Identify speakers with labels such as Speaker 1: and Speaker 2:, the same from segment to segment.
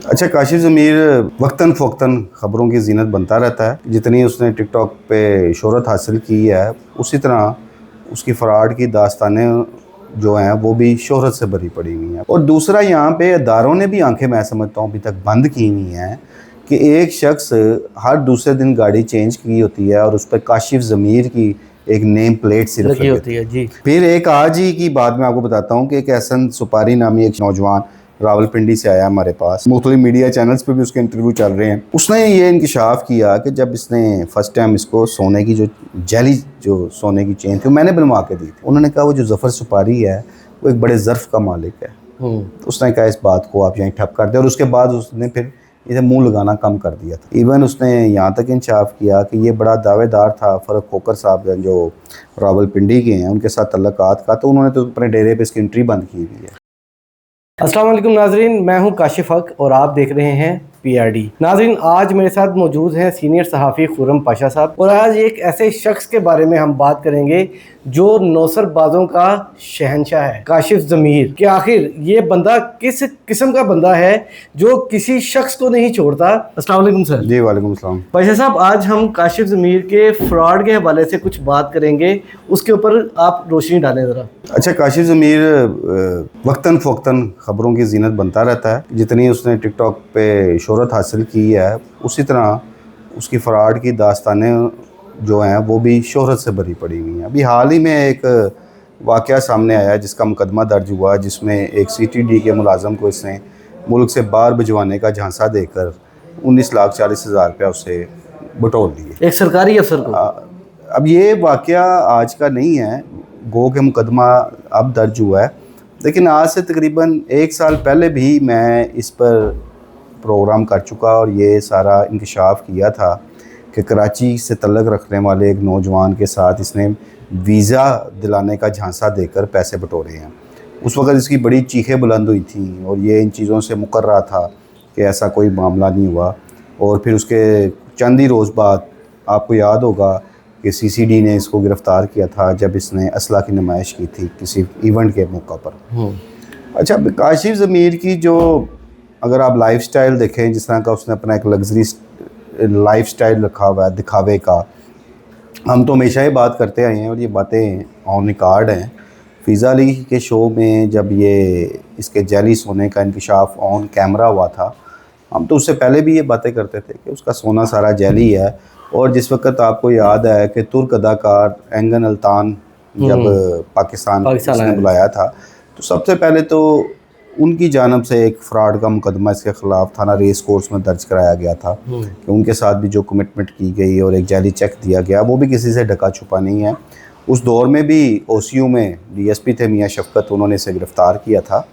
Speaker 1: अच्छा, काशिफ ज़मीर वक्तन फ़वक्तन ख़बरों की ज़ीनत बनता रहता है। जितनी उसने टिकटॉक पे शोहरत हासिल की है, उसी तरह उसकी फ़राड की दास्तानें जो हैं वो भी शोहरत से भरी पड़ी हुई हैं। और दूसरा, यहाँ पे अदारों ने भी आंखें, मैं समझता हूँ, अभी तक बंद की हुई हैं कि एक शख्स हर दूसरे दिन गाड़ी चेंज की होती है और उस पर काशिफ ज़मीर की एक नेम प्लेट सिर्फ लगी होती है जी। फिर एक आज ही की बात मैं आपको बताता हूँ कि एक एहसन सुपारी नामी एक नौजवान रावलपिंडी से आया हमारे पास। मुख्तलिफ मीडिया चैनल्स पे भी उसके इंटरव्यू चल रहे हैं। उसने ये इंकशाफ किया कि जब इसने फर्स्ट टाइम इसको सोने की जो जेली जो सोने की चेन थी, मैंने बनवा के दी थी। उन्होंने कहा वो जो जफ़र सुपारी है वो एक बड़े ज़र्फ़ का मालिक है। तो उसने कहा इस बात को आप यहीं ठप कर दें, और उसके बाद उसने फिर इसे मुंह लगाना कम कर दिया था। इवन उसने यहाँ तक इंसाफ किया कि ये बड़ा दावेदार था फ़र्रुख खोकर साहब जो रावलपिंडी के हैं, उनके साथ तल्लुकात का, तो उन्होंने तो अपने डेरे पे इसकी एंट्री बंद की हुई है।
Speaker 2: अस्सलाम वालेकुम नाजरीन, मैं हूं काशिफ हक और आप देख रहे हैं PRD। नाजरीन, आज मेरे साथ मौजूद हैं सीनियर सहाफ़ी खुर्रम पाशा साहब, और आज एक ऐसे शख्स के बारे में हम बात करेंगे जो नौसरबाजों का शहंशाह है, काशिफ ज़मीर। कि आखिर ये बंदा किस किस्म का बंदा है जो किसी शख्स को नहीं छोड़ता। अस्सलाम वालेकुम सर।
Speaker 1: जी वालेकुम सलाम।
Speaker 2: पाशा साहब, आज हम काशिफ ज़मीर के फ्रॉड के हवाले से कुछ बात करेंगे, उसके ऊपर आप रोशनी डालें ज़रा।
Speaker 1: अच्छा, काशिफ ज़मीर वक्तन फ़वक्तन ख़बरों की ज़ीनत बनता रहता है। जितनी उसने टिकटॉक पे शोहरत हासिल की है, उसी तरह उसकी फ़राड की दास्तानें जो हैं वो भी शोहरत से भरी पड़ी हुई हैं। अभी हाल ही में एक वाक़या सामने आया जिसका मुकदमा दर्ज हुआ, जिसमें एक CTD के मुलाज़म को इसने मुल्क से बाहर भिजवाने का झांसा देकर 19,40,000 रुपया उससे बटोर दिए,
Speaker 2: एक सरकारी अफसर को।
Speaker 1: अब ये वाक़या आज का नहीं है, गो के मुकदमा अब दर्ज हुआ है, लेकिन आज से तकरीबन 1 साल पहले भी मैं इस पर प्रोग्राम कर चुका और ये सारा इंकशाफ किया था कि कराची से तल्लुक़ रखने वाले एक नौजवान के साथ इसने वीज़ा दिलाने का झांसा देकर पैसे बटोरे हैं। उस वक़्त इसकी बड़ी चीखें बुलंद हुई थी और ये इन चीज़ों से मुकर रहा था कि ऐसा कोई मामला नहीं हुआ। और फिर उसके चंद ही रोज़ बाद आपको याद होगा कि CCD ने इसको गिरफ़्तार किया था जब इसने असला की नुमाइश की थी किसी इवेंट के मौका पर। अच्छा, काशिफ ज़मीर की जो अगर आप लाइफस्टाइल देखें, जिस तरह का उसने अपना एक लग्जरी लाइफस्टाइल रखा हुआ है दिखावे का, हम तो हमेशा ही बात करते आए हैं और ये बातें ऑन रिकॉर्ड हैं। फ़िज़ा अली के शो में जब ये इसके जेली सोने का इंकशाफ ऑन कैमरा हुआ था, हम तो उससे पहले भी ये बातें करते थे कि उसका सोना सारा जेली है। और जिस वक्त आपको याद है कि तुर्क अदाकार एंगन अल्तान जब पाकिस्तान ने बुलाया था, तो सबसे पहले तो उनकी जानब से एक फ़्रॉड का मुकदमा इसके ख़िलाफ़ थाना रेस कोर्स में दर्ज कराया गया था कि उनके साथ भी जो कमिटमेंट की गई और एक जाली चेक दिया गया, वो भी किसी से ढका छुपा नहीं है। उस दौर में भी OCU में DSP थे मियाँ शफ़क़त, उन्होंने इसे गिरफ़्तार किया था।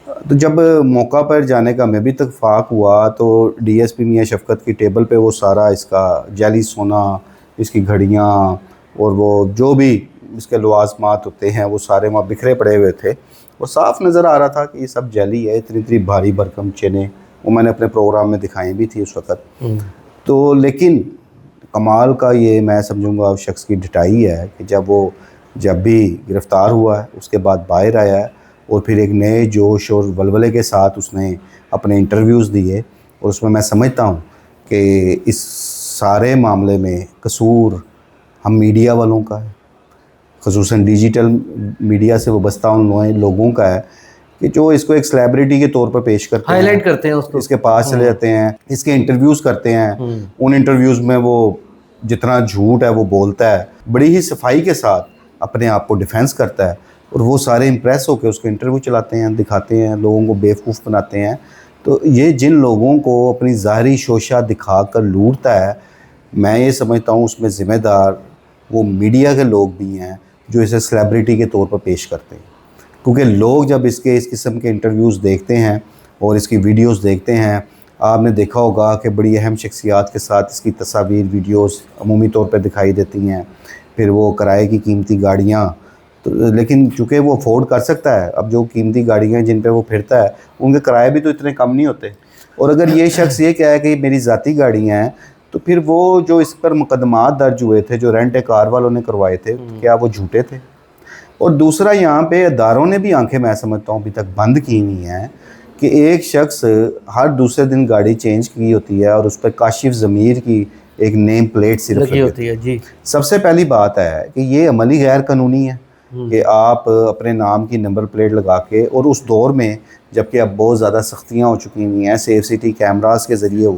Speaker 1: तो जब मौका पर जाने का हमें भी इत्तेफ़ाक हुआ तो DSP मियाँ शफ़क़त की टेबल पे वो सारा इसका जाली सोना, इसकी घड़ियाँ और वो जो भी इसके लवाज़मात होते हैं वो सारे वहाँ बिखरे पड़े हुए थे और साफ़ नज़र आ रहा था कि ये सब जाली है। इतनी भारी भरकम चेनें वो मैंने अपने प्रोग्राम में दिखाई भी थी उस वक़्त। तो लेकिन कमाल का ये मैं समझूंगा उस शख्स की ढिठाई है कि जब भी गिरफ़्तार हुआ है उसके बाद बाहर आया है और फिर एक नए जोश और वलवले के साथ उसने अपने इंटरव्यूज़ दिए। और उसमें मैं समझता हूँ कि इस सारे मामले में कसूर हम मीडिया वालों का है, ख़ुसूसन डिजिटल मीडिया से वाबस्ता उन लोगों का है कि जो इसको एक सेलिब्रिटी के तौर पर पेश करते हैं,
Speaker 2: हाईलाइट करते हैं उसको,
Speaker 1: इसके पास चले जाते हैं, इसके इंटरव्यूज़ करते हैं। उन इंटरव्यूज़ में वो जितना झूठ है वो बोलता है, बड़ी ही सफाई के साथ अपने आप को डिफेंस करता है और वो सारे इम्प्रेस होकर उसके इंटरव्यू चलाते हैं, दिखाते हैं, लोगों को बेवकूफ़ बनाते हैं। तो ये जिन लोगों को अपनी ज़ाहरी शोशा दिखा कर लूटता है, मैं ये समझता हूँ उसमें ज़िम्मेदार वो मीडिया के लोग भी हैं जो इसे सेलिब्रिटी के तौर पर पेश करते हैं। क्योंकि लोग जब इस किस्म के इंटरव्यूज़ देखते हैं और इसकी वीडियोस देखते हैं, आपने देखा होगा कि बड़ी अहम शख्सियात के साथ इसकी तस्वीर वीडियोस अमूमी तौर पर दिखाई देती हैं। फिर वो किराए की कीमती गाड़ियाँ, तो लेकिन चूँकि वो अफोर्ड कर सकता है, अब जो कीमती गाड़ियाँ जिन पे वो फिरता है उनके किराए भी तो इतने कम नहीं होते। और अगर ये शख्स ये कहे कि मेरी ज़ाती गाड़ियाँ हैं, तो फिर वो जो इस पर मुकदमात दर्ज हुए थे जो रेंट ए कार वालों ने करवाए थे, क्या वो झूठे थे? और दूसरा, यहाँ पे अदारों ने भी आंखें, मैं समझता हूँ, अभी तक बंद की हुई हैं کہ ایک شخص ہر دوسرے دن گاڑی چینج کی ہوتی ہے اور اس پر کاشف ضمیر کی ایک نیم پلیٹ صرف
Speaker 2: لگی ہوتی ہے. جی
Speaker 1: سب سے پہلی بات ہے کہ یہ عملی غیر قانونی ہے کہ آپ اپنے نام کی نمبر پلیٹ لگا کے، اور اس دور میں جبکہ اب بہت زیادہ سختیاں ہو چکی ہوئی ہیں، سیف سٹی کیمراز کے ذریعے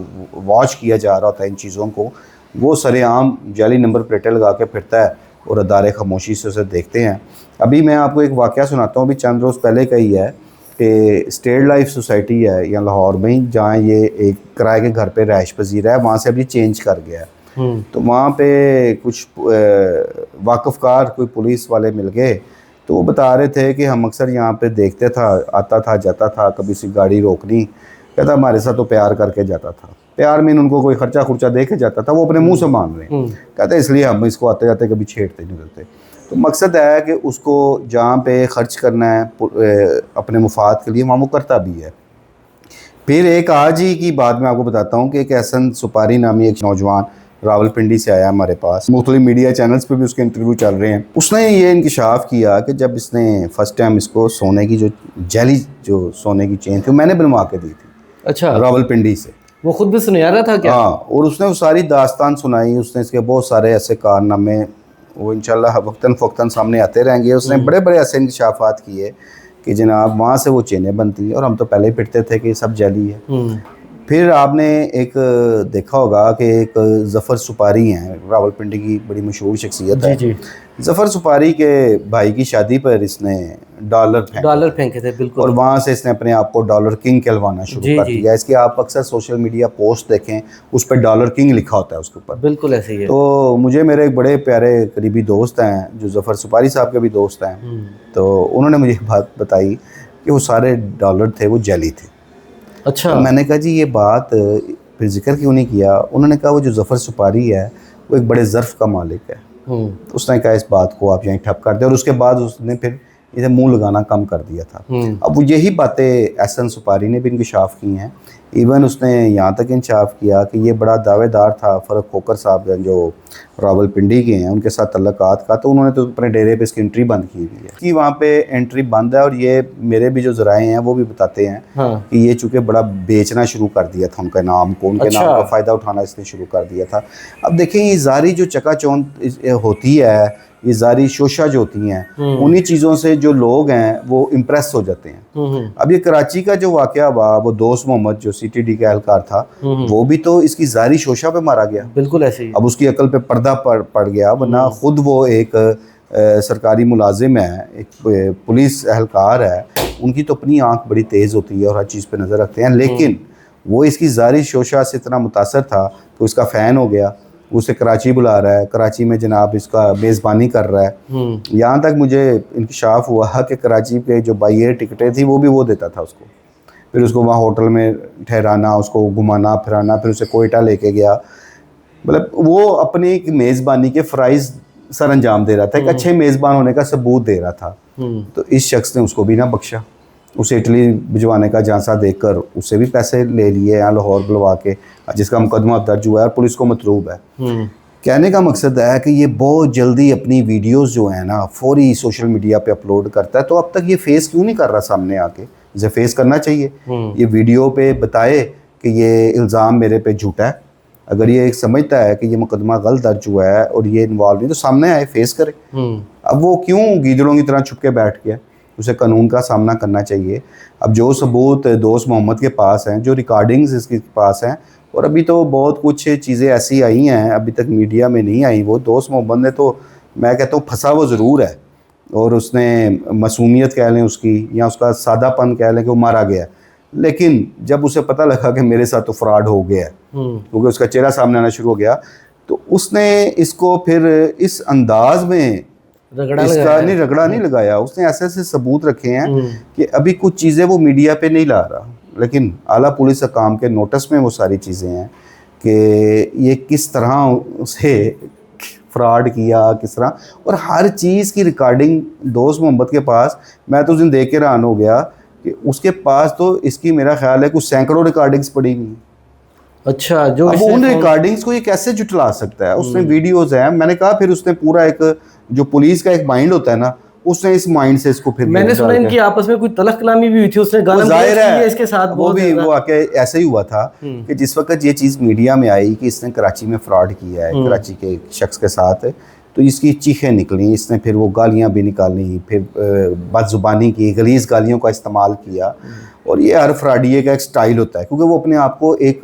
Speaker 1: واچ کیا جا رہا ہوتا ہے ان چیزوں کو، وہ سرے عام جعلی نمبر پلیٹیں لگا کے پھرتا ہے اور ادارے خاموشی سے اسے دیکھتے ہیں. ابھی میں آپ کو ایک واقعہ سناتا ہوں، ابھی چند روز پہلے کا ہی ہے کہ اسٹیٹ لائف سوسائٹی ہے یا لاہور میں، جہاں یہ ایک کرائے کے گھر پہ رہائش پذیر ہے، وہاں سے ابھی چینج کر گیا ہے. تو وہاں پہ کچھ واقف کار کوئی پولیس والے مل گئے، تو وہ بتا رہے تھے کہ ہم اکثر یہاں پہ دیکھتے تھا، آتا تھا جاتا تھا، کبھی سی گاڑی روکنی، کہتا ہمارے ساتھ تو پیار کر کے جاتا تھا. پیار میں ان کو کوئی خرچہ دے کے جاتا تھا، وہ اپنے منہ سے مان رہے ہیں، کہتے اس لیے ہم اس کو آتے جاتے کبھی چھیڑتے نہیں کرتے. تو مقصد ہے کہ اس کو جہاں پہ خرچ کرنا ہے اپنے مفاد کے لیے، وہاں وہ کرتا بھی ہے. پھر ایک آج ہی کی بات میں آپ کو بتاتا ہوں کہ ایک احسن سپاری نامی ایک نوجوان راول پنڈی سے آیا ہمارے پاس، مختلف میڈیا چینلز پہ بھی اس کے انٹرویو چل رہے ہیں. اس نے یہ انکشاف کیا کہ جب اس نے فرسٹ ٹائم اس کو سونے کی جو جعلی جو سونے کی چین تھی، میں نے بنوا کے دی تھی.
Speaker 2: اچھا،
Speaker 1: راول پنڈی سے.
Speaker 2: وہ خود بھی سنیارا تھا کیا؟
Speaker 1: ہاں، اور اس نے وہ ساری داستان سنائی، اس نے اس کے بہت سارے ایسے کارنامے، وہ انشاءاللہ وقتاً فوقتاً سامنے آتے رہیں گے. اس نے بڑے بڑے ایسے انکشافات کیے کہ جناب وہاں سے وہ چینیں بنتی ہیں، اور ہم تو پہلے ہی پھرتے تھے کہ یہ سب جعلی ہے. پھر آپ نے ایک دیکھا ہوگا کہ ایک ظفر سپاری ہیں، راول پنڈی کی بڑی مشہور شخصیت ہے.
Speaker 2: جی
Speaker 1: ظفر سپاری کے بھائی کی شادی پر اس نے ڈالر
Speaker 2: پھینکے تھے، بالکل.
Speaker 1: اور وہاں سے اس نے اپنے آپ کو ڈالر کنگ کہلوانا شروع کر دیا. اس کے آپ اکثر سوشل میڈیا پوسٹ دیکھیں، اس پہ ڈالر کنگ لکھا ہوتا ہے اس کے اوپر.
Speaker 2: بالکل ایسے ہی ہے.
Speaker 1: تو مجھے میرے ایک بڑے پیارے قریبی دوست ہیں جو ظفر سپاری صاحب کے بھی دوست ہیں، تو انہوں نے مجھے بات بتائی کہ وہ سارے ڈالر تھے وہ جعلی تھے.
Speaker 2: اچھا.
Speaker 1: میں نے کہا جی یہ بات پھر ذکر کیوں نہیں کیا؟ انہوں نے کہا وہ جو ظفر سپاری ہے وہ ایک بڑے ظرف کا مالک ہے. اس نے کہا اس بات کو آپ یہیں ٹھپ کر دیں، اور اس کے بعد اس نے پھر اسے منہ لگانا کم کر دیا تھا. اب وہ یہی باتیں احسن سپاری نے بھی انکشاف کی ہیں. ایون اس نے یہاں تک انکشاف کیا کہ یہ بڑا دعوے دار تھا فرق کھوکر صاحب جو راول پنڈی کے ہیں، ان کے ساتھ تعلقات کا. تو انہوں نے تو اپنے ڈیرے پہ اس کی انٹری بند کی ہوئی ہے کہ وہاں پہ انٹری بند ہے. اور یہ میرے بھی جو ذرائع ہیں وہ بھی بتاتے ہیں کہ یہ چونکہ بڑا بیچنا شروع کر دیا تھا ان کے نام کو، ان کے نام کا فائدہ اٹھانا اس نے شروع کر دیا تھا. اب دیکھیں یہ ظاہری جو چکا چوند ہوتی ہے، یہ ظاہری شوشہ جو ہوتی ہیں، انہی چیزوں سے جو لوگ ہیں وہ امپریس ہو جاتے ہیں. اب یہ کراچی کا جو واقعہ ہوا، وہ دوست محمد جو CTD کا اہلکار تھا، وہ بھی تو اس کی ظاہری شوشہ پہ مارا گیا.
Speaker 2: بالکل ایسے ہی.
Speaker 1: اب اس کی عقل پہ پردہ پڑ گیا، ورنہ خود وہ ایک سرکاری ملازم ہے، ایک پولیس اہلکار ہے، ان کی تو اپنی آنکھ بڑی تیز ہوتی ہے اور ہر چیز پہ نظر رکھتے ہیں. لیکن وہ اس کی ظاہری شوشہ سے اتنا متاثر تھا کہ اس کا فین ہو گیا، اسے کراچی بلا رہا ہے، کراچی میں جناب اس کا میزبانی کر رہا ہے. یہاں تک مجھے انکشاف ہوا کہ کراچی کے جو بائی ایئر ٹکٹیں تھیں وہ بھی وہ دیتا تھا اس کو. پھر اس کو وہاں ہوٹل میں ٹھہرانا، اس کو گھمانا پھرانا، پھر اسے کوئٹہ لے کے گیا. مطلب وہ اپنی ایک میزبانی کے فرائض سر انجام دے رہا تھا، ایک اچھے میزبان ہونے کا ثبوت دے رہا تھا. تو اس شخص نے اس کو بھی نہ بخشا، اسے اٹلی بھجوانے کا جھانسا دے کر اس سے بھی پیسے لے لیے یہاں لاہور بلوا کے، جس کا مقدمہ درج ہوا ہے اور پولیس کو مطلوب ہے. کہنے کا مقصد ہے کہ یہ بہت جلدی اپنی ویڈیوز جو ہیں نا فوری سوشل میڈیا پہ اپلوڈ کرتا ہے. تو اب تک یہ فیس کیوں نہیں کر رہا سامنے آ کے؟ اسے فیس کرنا چاہیے، یہ ویڈیو پہ بتائے کہ یہ الزام میرے پہ جھوٹا ہے. اگر یہ ایک سمجھتا ہے کہ یہ مقدمہ غلط درج ہوا ہے اور یہ انوالو نہیں، تو سامنے آئے، فیس کرے. اب وہ کیوں گیدڑوں کی طرح چھپ کے بیٹھ گیا؟ اسے قانون کا سامنا کرنا چاہیے. اب جو ثبوت دوست محمد کے پاس ہیں، جو ریکارڈنگز اس کے پاس ہیں، اور ابھی تو بہت کچھ چیزیں ایسی آئی ہیں ابھی تک میڈیا میں نہیں آئی. وہ دوست محمد نے تو میں کہتا ہوں پھنسا وہ ضرور ہے، اور اس نے معصومیت کہہ لیں اس کی، یا اس کا سادہ پن کہہ لیں کہ وہ مارا گیا. لیکن جب اسے پتہ لگا کہ میرے ساتھ تو فراڈ ہو گیا ہے، کیونکہ اس کا چہرہ سامنے آنا شروع ہو گیا، تو اس نے اس کو پھر اس انداز میں رگڑا نہیں لگایا. اس نے ایسے ایسے ثبوت رکھے ہیں کہ ابھی کچھ چیزیں وہ میڈیا پہ نہیں لا رہا، لیکن اعلیٰ پولیس حکام کے نوٹس میں وہ ساری چیزیں ہیں کہ یہ کس طرح سے فراڈ کیا، کس طرح، اور ہر چیز کی ریکارڈنگ دوست محمد کے پاس. میں تو اس دن دیکھ کے حیران ہو گیا کہ اس کے پاس تو اس کی میرا خیال ہے کچھ سینکڑوں ریکارڈنگز پڑی ہوئی.
Speaker 2: اچھا، جو
Speaker 1: اب ان ریکارڈنگز کو یہ کیسے جھٹلا سکتا ہے؟ اس نے ویڈیوز ہیں. میں نے کہا پھر اس نے پورا ایک جو پولیس کا ایک مائنڈ ہوتا ہے نا، उसने इस माइंड से इसको फिर
Speaker 2: मैंने सुना इनकी आपस में कोई तलख कलामी भी हुई थी, उसने गाना
Speaker 1: जाहिर है
Speaker 2: इसके साथ
Speaker 1: वो भी वो आके ऐसे ही हुआ था कि जिस वक्त ये चीज़ मीडिया में आई कि इसने कराची में फ्रॉड किया है कराची के एक शख्स के साथ, तो इसकी चीखें निकली, इसने फिर वो गालियाँ भी निकाली, फिर बदजुबानी की, गलीज़ गालियों का इस्तेमाल किया। और ये हर फ्रॉडिये का एक स्टाइल होता है, क्योंकि वो अपने आप को एक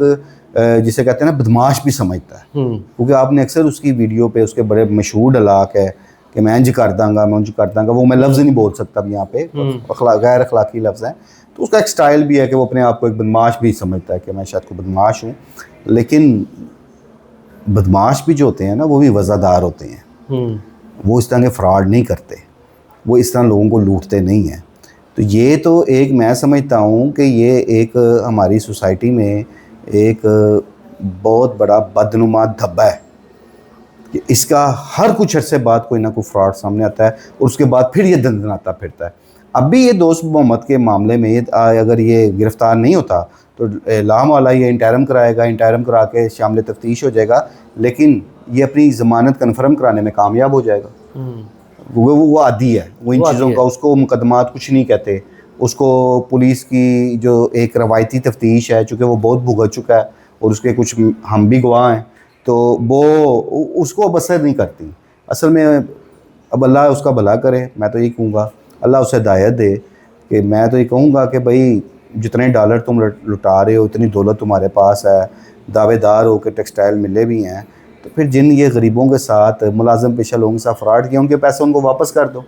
Speaker 1: जिसे कहते हैं ना बदमाश भी समझता है, क्योंकि आपने अक्सर उसकी वीडियो पे उसके बड़े मशहूर डायलॉग है कि मैं इंज कर दांगा, मैं उंज कर दांगा, वो मैं लफ्ज़ नहीं बोल सकता अब यहाँ पे, गैर अखलाकी लफ्ज़ हैं, तो उसका एक स्टाइल भी है कि वो अपने आप को एक बदमाश भी समझता है कि मैं शायद को बदमाश हूँ। लेकिन बदमाश भी जो होते हैं ना वो भी वज़ादार होते हैं, वो इस तरह के फ्रॉड नहीं करते, वो इस तरह लोगों को लूटते नहीं हैं। तो ये तो एक मैं समझता हूँ कि ये एक हमारी सोसाइटी में एक बहुत बड़ा बदनुमा धब्बा है कि इसका हर कुछ अरसे बाद कोई ना कोई फ्रॉड सामने आता है और उसके बाद फिर ये दंदनाता फिरता है। अब भी ये दोस्त मोहम्मद के मामले में अगर ये गिरफ़्तार नहीं होता तो लाम वाला ये इंटरम कराएगा, इंटरम करा के शामिल तफ्तीश हो जाएगा, लेकिन ये अपनी ज़मानत कन्फर्म कराने में कामयाब हो जाएगा। वो आदी है, वो इन चीज़ों का, उसको मुकदमात कुछ नहीं कहते, उसको पुलिस की जो एक रवायती तफ्तीश है, चूँकि वो बहुत भुगत चुका है और उसके कुछ हम भी गवाह हैं, तो वो उसको अब असर नहीं करती। असल में अब अल्लाह उसका भला करे, मैं तो यही कहूँगा, अल्लाह उसे हिदायत दे कि मैं तो ये कहूँगा कि भाई जितने डॉलर तुम लुटा रहे हो, इतनी दौलत तुम्हारे पास है, दावेदार हो कि टेक्सटाइल मिले भी हैं, तो फिर जिन ये गरीबों के साथ मुलाजम पेशा लोगों के साथ फ्रॉड किया, उनके पैसे उनको वापस कर दो।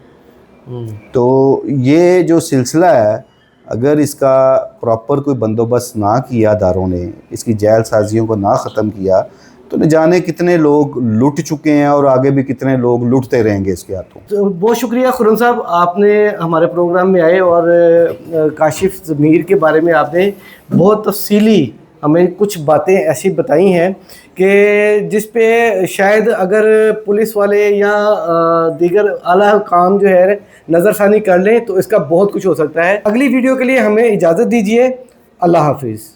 Speaker 1: तो ये जो सिलसिला है, अगर इसका प्रॉपर कोई बंदोबस्त ना किया दारों ने, इसकी जेल साजियों को ना ख़त्म किया, तो न जाने कितने लोग लुट चुके हैं और आगे भी कितने लोग लुटते रहेंगे इसके हाथों।
Speaker 2: तो बहुत शुक्रिया खुर्रम साहब, आपने हमारे प्रोग्राम में आए और काशिफ ज़मीर के बारे में आपने बहुत तफसीली हमें कुछ बातें ऐसी बताई हैं कि जिस पे शायद अगर पुलिस वाले या दीगर आला काम जो है नज़रसानी कर लें तो इसका बहुत कुछ हो सकता है। अगली वीडियो के लिए हमें इजाज़त दीजिए। अल्लाह हाफिज़।